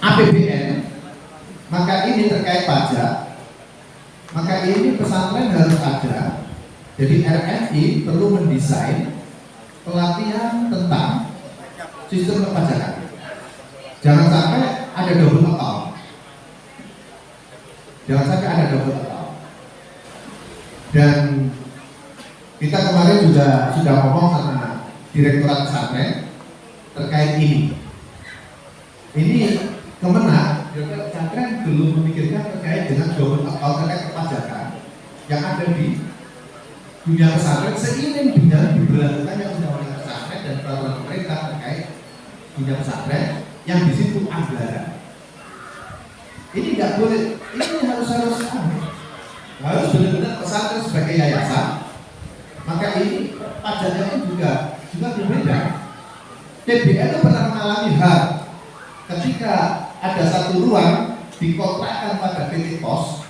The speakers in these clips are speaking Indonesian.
APBN, maka ini terkait pajak, maka ini pesantren harus ada. Jadi RMI perlu mendesain pelatihan tentang sistem perpajakan. Jangan sampai ada double account. Jangan sampai ada double account. Dan kita kemarin juga sudah ngomong sama Direktorat Pesantren terkait ini. Ini Kemenak, Direktorat Pesantren belum memikirkan terkait dengan double account terkait perpajakan yang ada di dunia pesantren seiring dengan diberlakukannya undang-undang pesantren dan peraturan pemerintah terkait dunia pesantren yang di situ anggaran. Ini nggak boleh, ini harus benar-benar pesantren sebagai yayasan. Maka ini pajaknya itu juga berbeda. TBN itu pernah mengalami hal ketika ada satu ruang dikontrakkan pada PT Pos,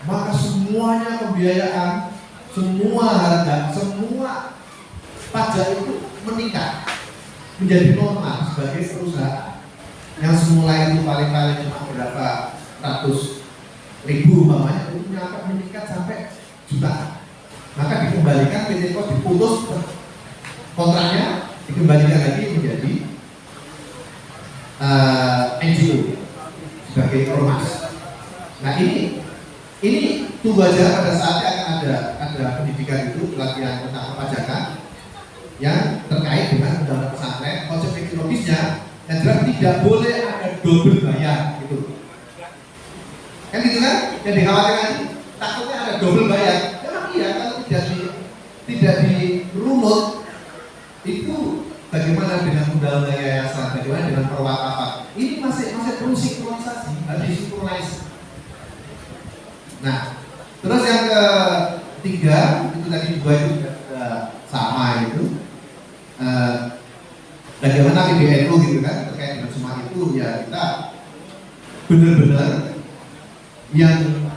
maka semuanya pembiayaan, semua harga, semua pajak itu meningkat menjadi normal sebagai perusahaan yang semula itu paling-paling cuma berapa ratus ribu umpamanya itu meningkat sampai jutaan. Maka dikembalikan PT Pos diputus kontraknya, dikembalikan lagi menjadi NGO sebagai ormas. Nah ini tunggu aja pada saatnya akan ada pendidikan itu, pelatihan tentang perpajakan yang terkait dengan undang-undang pesantren. Konsep teknologisnya yang jelas tidak boleh ada double bayar gitu. Kan gitu kan? Yang dikhawatirkan takutnya ada double bayar. Memang iya, kalau tidak dirunut itu bagaimana dengan undang-undang yayasan, bagaimana dengan perwakafan. Ini masih perlu sinkronisasi, harus disinkronisasi. Nah, terus yang ketiga itu tadi dua itu sama itu. Bagaimana PBNU gitu kan terkait dengan semua itu, ya kita benar-benar yang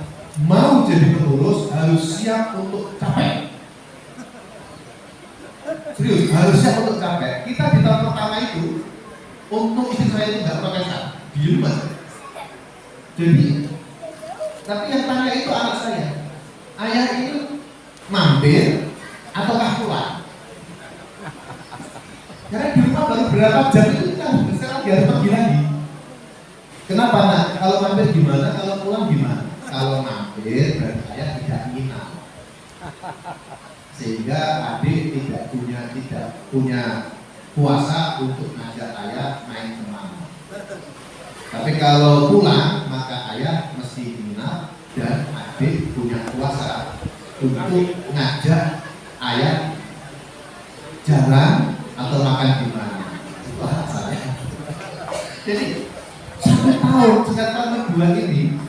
mau jadi pengurus harus siap untuk capek. Serius, harus siap untuk capek. Kita di tahun pertama itu untuk istri saya itu nggak protestan, diem aja. Jadi tapi yang tanya itu anak saya, ayah ini mampir ataukah pulang? Karena di rumah baru berapa jam itu kita sekarang harus pergi lagi. Kenapa nak? Kalau mampir gimana? Kalau pulang gimana? Kalau mampir berarti ayah tidak nginap, sehingga adik tidak punya kuasa untuk ngajak ayah main kemana. Tapi kalau pulang maka ayah mesti nginap dan adik punya kuasa untuk ngajak ayah jalan atau makan di mana. Wah, saya. Jadi sampai tahun kedua ini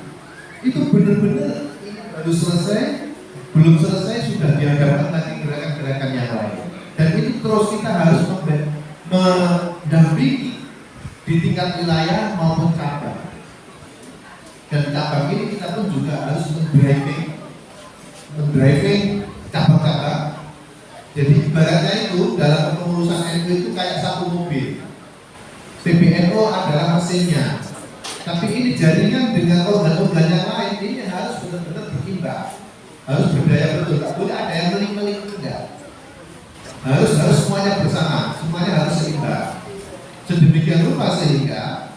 itu benar-benar baru selesai, belum selesai sudah dihadapkan lagi gerakan-gerakan yang lain. Dan itu terus kita harus mendampingi di tingkat wilayah maupun cabang. Dan cabang ini kita pun juga harus mendriving cabang-cabang. Jadi ibaratnya itu dalam pengurusan NU itu kayak satu mobil. PBNU adalah mesinnya, tapi ini jaringan dengan organ-organ yang lain ini harus benar-benar berimbang, harus berdaya betul. Tak boleh ada yang meling-meling, enggak. Harus semuanya bersama, semuanya harus seimbang. Sedemikian rupa sehingga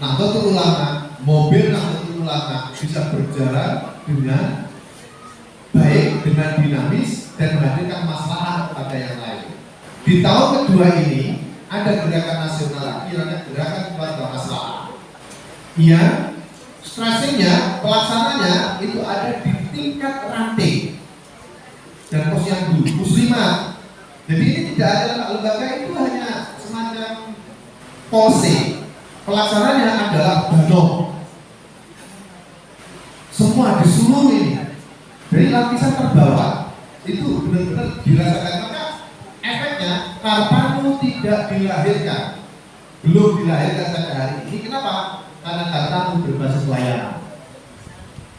Nahdlatul Ulama, mobil Nahdlatul Ulama bisa berjalan dengan baik, dengan dinamis dan menghadirkan masalah kepada yang lain. Di tahun kedua ini ada gerakan nasional lagi, gerakan keluarga masalah. Iya, stressingnya, pelaksananya itu ada di tingkat ranting dan posyandu muslimat. Jadi ini tidak ada lembaga itu hanya semacam polisi. Pelaksananya adalah banom. Semua di seluruh ini dari lapisan terbawah itu benar-benar dirasakan. Maka efeknya Kartanu tidak dilahirkan, belum dilahirkan sampai hari ini. Kenapa? Karena Kartanu berbasis layanan.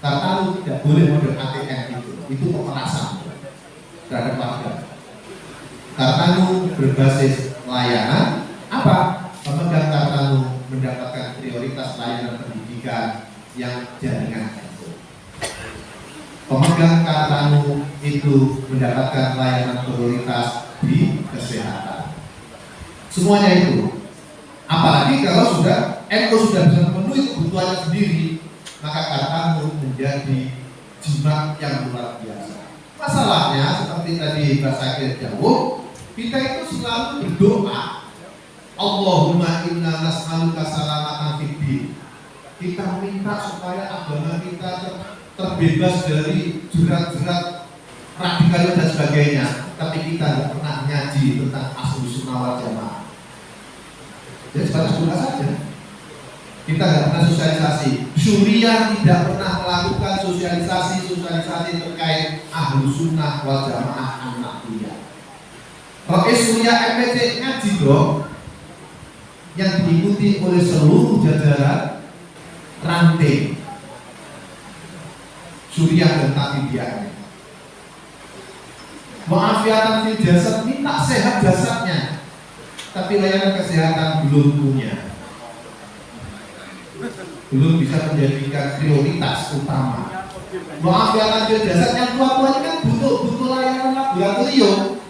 Kartanu tidak boleh model ATM itu pemerasan terhadap warga. Kartanu berbasis layanan. Apa? Pemegang Kartanu mendapatkan atas layanan pendidikan yang jaringan NU. Pemegang kartu itu mendapatkan layanan prioritas di kesehatan. Semuanya itu. Apalagi kalau NU sudah bisa memenuhi kebutuhannya sendiri, maka kartu menjadi jimat yang luar biasa. Masalahnya seperti tadi Pak Sakir jawab, kita itu selalu berdoa, Allahumma inna nas'aluka salamatan fid din. Kita minta supaya agama kita terbebas dari jerat-jerat radikal dan sebagainya. Tapi kita tidak pernah ngaji tentang Ahlus Sunnah wal Jamaah. Jadi sebatas doa saja. Kita tidak pernah sosialisasi. Suriah tidak pernah melakukan sosialisasi terkait Ahlus Sunnah wal Jamaah An-Nahdliyah. Oke, Suriah MPC ngaji dong, yang diikuti oleh seluruh jajaran ranting Suriah dan Tabibiah. Mu'afiatan fil jasad, minta sehat jasadnya, tapi layanan kesehatan belum punya, belum bisa menjadikan prioritas utama. Mu'afiatan fil jasad yang tua-tua ini kan butuh layanan laboratorium,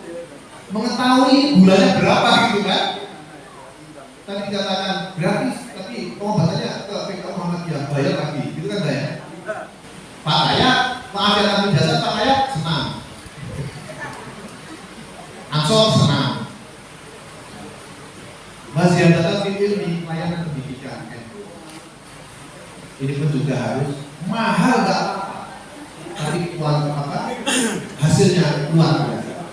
mengetahui bulannya berapa gitu kan. Tadi dikatakan gratis, tapi pengobatannya ke PK Muhammadiyah bayar lagi, gitu kan saya? Pak saya, Mu'afiatan fil jasad, Pak saya senang, Ansor senang. Masih ada ilmi layanan pendidikan NU. Ini pun juga harus mahal nggak apa-apa, tapi hasilnya luar biasa.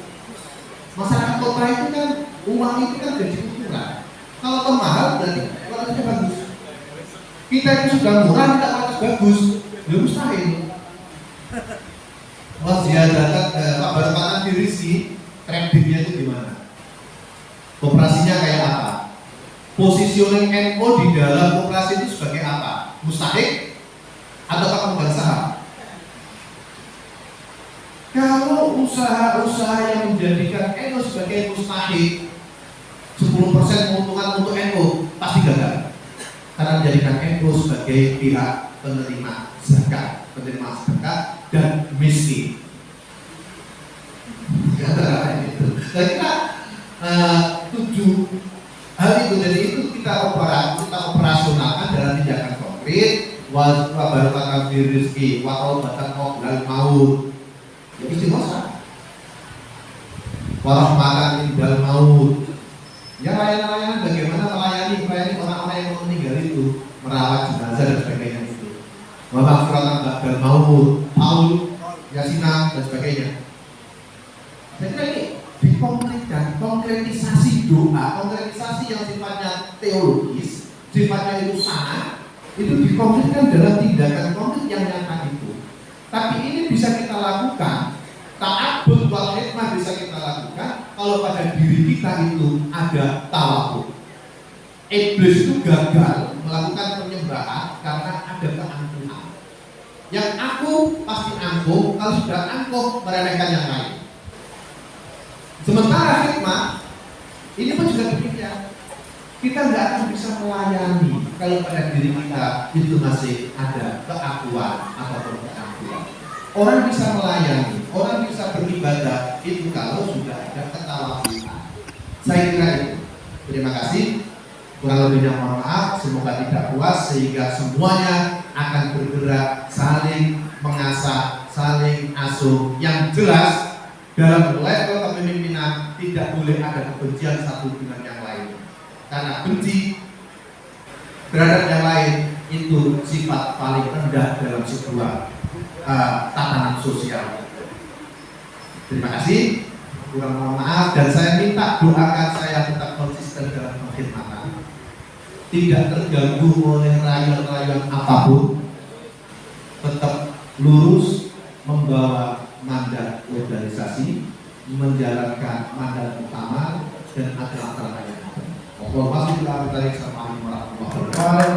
Masyarakat kota itu kan uang itu kan jadi ukuran. Kalau mahal berarti kualitasnya bagus. Kita itu sudah murah tidak kualitas bagus, belum mustahil. Masih ada kabar diri sih. Trendingnya itu gimana? Operasinya kayak apa? Positioning NU di dalam operasi itu sebagai apa? Mustahik atau pemegang saham? Kalau usaha-usaha yang menjadikan NU sebagai mustahik, 10% keuntungan untuk NU pasti gagal. Karena menjadikan NU sebagai pihak penerima zakat dan miskin. Saya kira 7 hal itu, jadi itu kita operasionalkan dalam tindakan konkret. Wabarakatuh rizki, wabarakatuh qoblal maut. Ya istighosah. Warahmatan indal maut. Ya layanan bagaimana melayani orang-orang yang meninggal itu, merawat jenazah dan sebagainya itu. Wabarakatuh ba'dal maut, Paul, Yasinah dan sebagainya. Saya kira ini dikonkretkan, konkretisasi doa, konkretisasi yang sifatnya teologis, sifatnya itu sana, itu dikonkretkan dalam tindakan konkret yang nyata itu. Tapi ini bisa kita lakukan, ta'abbud wal hikmah bisa kita lakukan kalau pada diri kita itu ada tawakul. Iblis itu gagal melakukan penyembahan karena ada keangkuhan. Yang aku pasti angkuh, kalau sudah angkuh meremehkan yang lain. Sementara hikmah ini pun juga demikian. Kita nggak akan bisa melayani kalau pada diri kita itu masih ada keakuan ataupun keangkuhan. Orang bisa melayani, orang bisa beribadah itu kalau sudah ada ketawaduan. Saya kira itu. Terima kasih. Kurang lebihnya mohon maaf. Semoga tidak puas sehingga semuanya akan bergerak saling mengasah, saling asuh yang jelas. Dalam level kepemimpinan tidak boleh ada kebencian satu dengan yang lain, karena benci terhadap yang lain itu sifat paling rendah dalam sebuah tatanan sosial. Terima kasih, kurang mohon maaf, dan saya minta doakan saya tetap konsisten dalam pengkhidmatan, tidak terganggu oleh rayuan-rayuan apapun, tetap lurus membawa mandat organisasi, menjalankan mandat utama dan aturan yang ada. Wassalamualaikum warahmatullahi wabarakatuh.